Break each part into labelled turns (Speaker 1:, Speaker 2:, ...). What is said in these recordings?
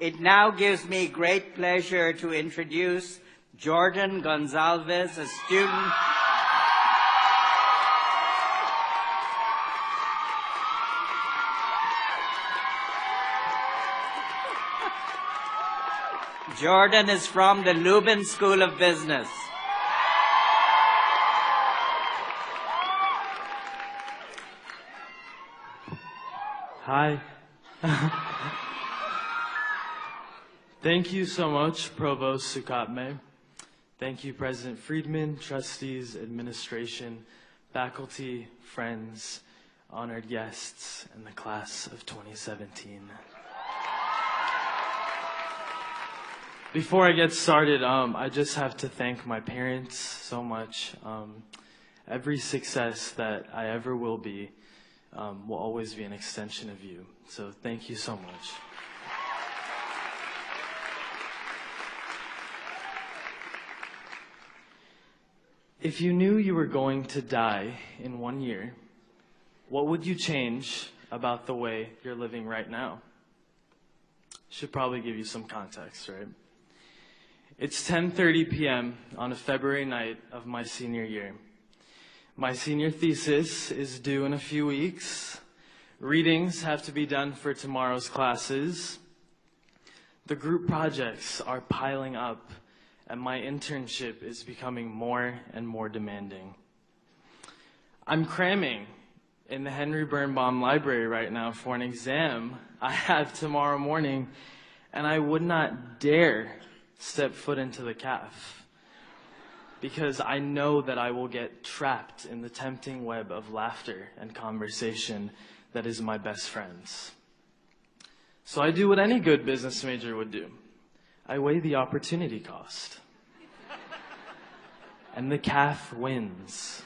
Speaker 1: It now gives me great pleasure to introduce Jordan Gonsalves, a student. Jordan is from the Lubin School of Business.
Speaker 2: Hi. Thank you so much, Provost Sukatme. Thank you, President Friedman, trustees, administration, faculty, friends, honored guests, and the class of 2017. Before I get started, I just have to thank my parents so much. Every success that I ever will be will always be an extension of you. So thank you so much. If you knew you were going to die in 1 year, what would you change about the way you're living right now? Should probably give you some context, right? It's 10:30 p.m. on a February night of my senior year. My senior thesis is due in a few weeks. Readings have to be done for tomorrow's classes. The group projects are piling up, and my internship is becoming more and more demanding. I'm cramming in the Henry Birnbaum Library right now for an exam I have tomorrow morning, and I would not dare step foot into the caf, because I know that I will get trapped in the tempting web of laughter and conversation that is my best friends. So I do what any good business major would do. I weigh the opportunity cost. And the caf wins.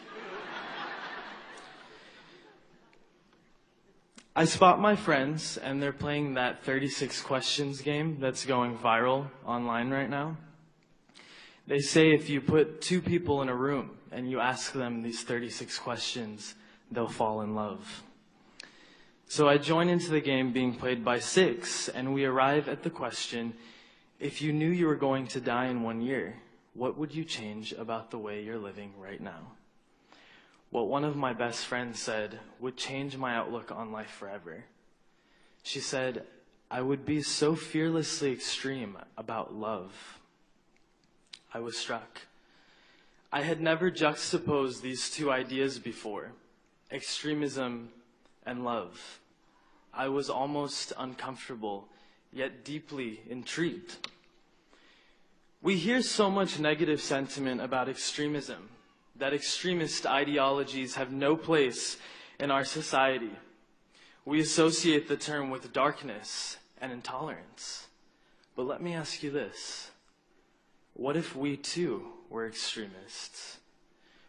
Speaker 2: I spot my friends, and they're playing that 36 questions game that's going viral online right now. They say if you put two people in a room and you ask them these 36 questions, they'll fall in love. So I join into the game being played by 6, and we arrive at the question, if you knew you were going to die in 1 year, what would you change about the way you're living right now? What one of my best friends said would change my outlook on life forever. She said, I would be so fearlessly extreme about love. I was struck. I had never juxtaposed these two ideas before, extremism and love. I was almost uncomfortable, yet deeply intrigued. We hear so much negative sentiment about extremism, that extremist ideologies have no place in our society. We associate the term with darkness and intolerance. But let me ask you this. What if we too were extremists?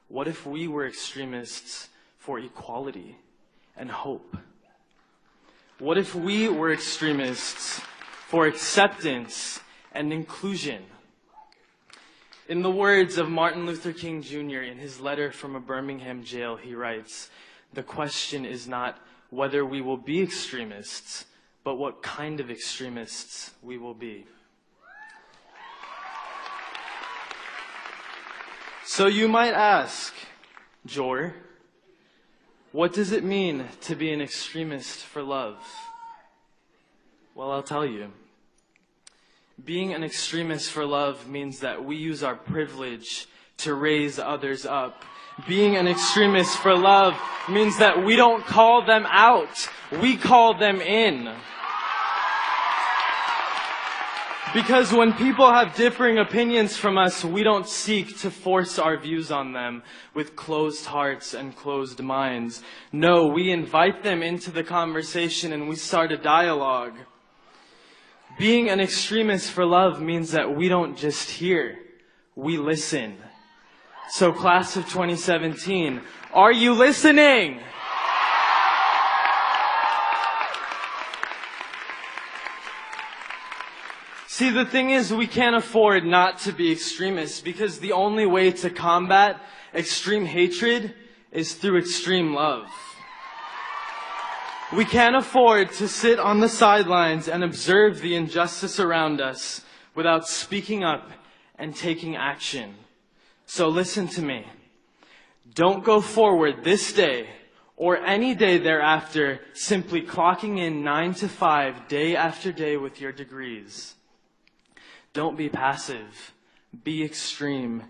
Speaker 2: What if we were extremists for equality and hope? What if we were extremists for acceptance and inclusion? In the words of Martin Luther King Jr. in his letter from a Birmingham jail, he writes, the question is not whether we will be extremists, but what kind of extremists we will be. So you might ask, Jor, what does it mean to be an extremist for love? Well, I'll tell you. Being an extremist for love means that we use our privilege to raise others up. Being an extremist for love means that we don't call them out, we call them in. Because when people have differing opinions from us, we don't seek to force our views on them with closed hearts and closed minds. No, we invite them into the conversation and we start a dialogue. Being an extremist for love means that we don't just hear, we listen. So class of 2017, are you listening? See, the thing is, we can't afford not to be extremists, because the only way to combat extreme hatred is through extreme love. We can't afford to sit on the sidelines and observe the injustice around us without speaking up and taking action. So listen to me. Don't go forward this day or any day thereafter simply clocking in 9 to 5 day after day with your degrees. Don't be passive. Be extreme.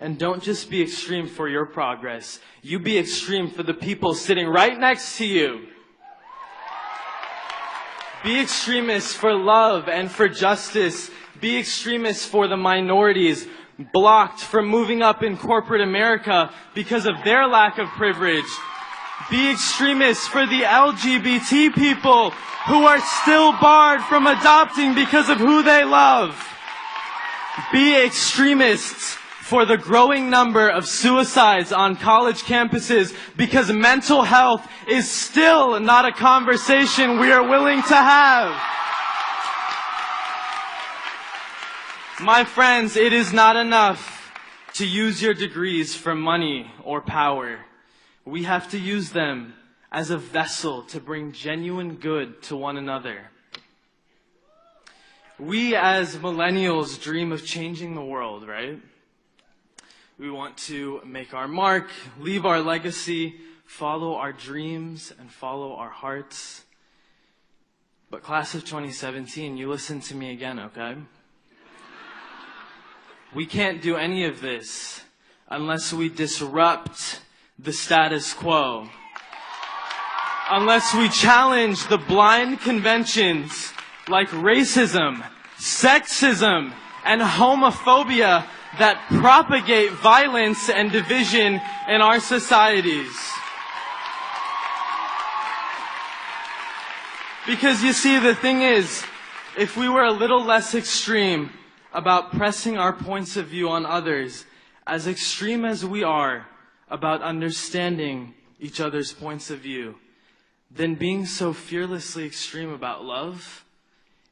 Speaker 2: And don't just be extreme for your progress. You be extreme for the people sitting right next to you. Be extremists for love and for justice. Be extremists for the minorities blocked from moving up in corporate America because of their lack of privilege. Be extremists for the LGBT people who are still barred from adopting because of who they love. Be extremists for the growing number of suicides on college campuses because mental health is still not a conversation we are willing to have. My friends, it is not enough to use your degrees for money or power. We have to use them as a vessel to bring genuine good to one another. We as millennials dream of changing the world, right? We want to make our mark, leave our legacy, follow our dreams, and follow our hearts. But class of 2017, you listen to me again, okay? We can't do any of this unless we disrupt the status quo. Unless we challenge the blind conventions like racism, sexism, and homophobia that propagate violence and division in our societies. Because you see, the thing is, if we were a little less extreme about pressing our points of view on others, as extreme as we are about understanding each other's points of view, then being so fearlessly extreme about love,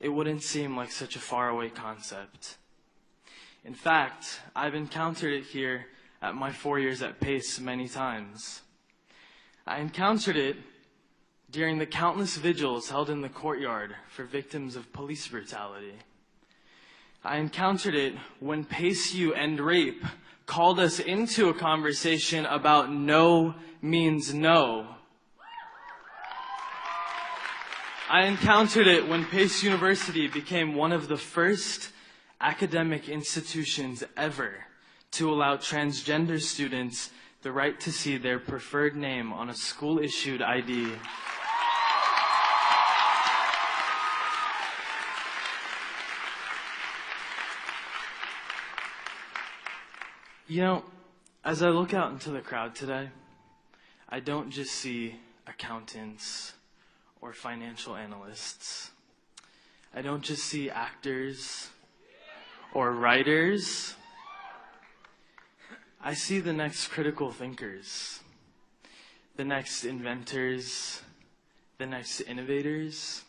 Speaker 2: it wouldn't seem like such a faraway concept. In fact, I've encountered it here at my 4 years at Pace many times. I encountered it during the countless vigils held in the courtyard for victims of police brutality. I encountered it when Pace U and Rape called us into a conversation about no means no. I encountered it when Pace University became one of the first academic institutions ever to allow transgender students the right to see their preferred name on a school-issued ID. You know, as I look out into the crowd today, I don't just see accountants or financial analysts. I don't just see actors or writers. I see the next critical thinkers, the next inventors, the next innovators.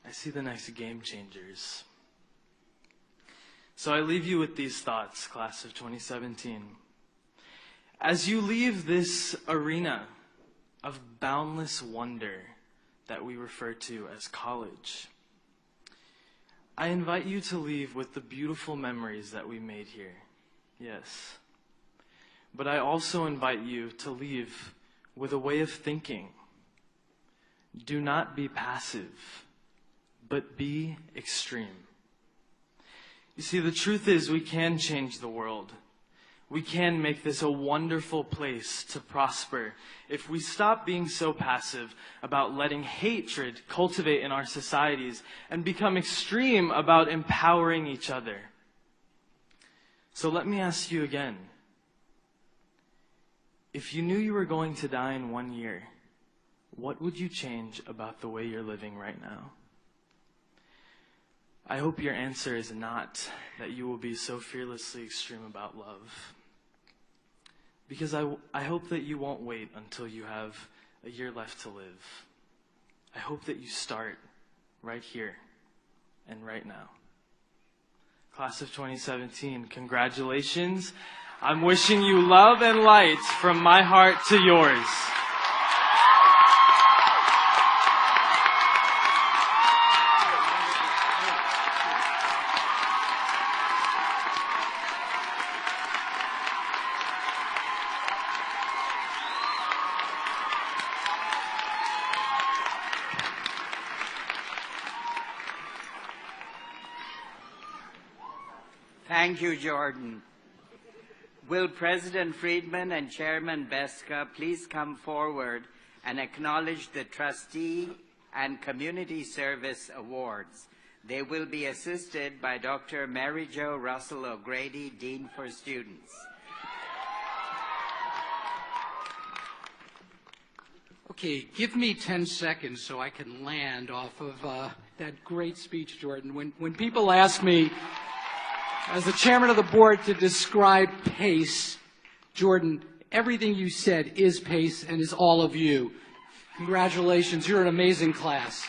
Speaker 2: I see the next game changers. So I leave you with these thoughts, class of 2017. As you leave this arena of boundless wonder that we refer to as college, I invite you to leave with the beautiful memories that we made here. Yes. But I also invite you to leave with a way of thinking. Do not be passive, but be extreme. You see, the truth is we can change the world. We can make this a wonderful place to prosper if we stop being so passive about letting hatred cultivate in our societies and become extreme about empowering each other. So let me ask you again. If you knew you were going to die in 1 year, what would you change about the way you're living right now? I hope your answer is not that you will be so fearlessly extreme about love. Because I hope that you won't wait until you have a year left to live. I hope that you start right here and right now. Class of 2017, congratulations. I'm wishing you love and light from my heart to yours.
Speaker 1: Thank you, Jordan. Will President Friedman and Chairman Beska please come forward and acknowledge the Trustee and Community Service Awards. They will be assisted by Dr. Mary Jo Russell O'Grady, Dean for Students.
Speaker 3: Okay, give me 10 seconds so I can land off of that great speech, Jordan. When people ask me, as the chairman of the board, to describe PACE, Jordan, everything you said is PACE and is all of you. Congratulations, you're an amazing class.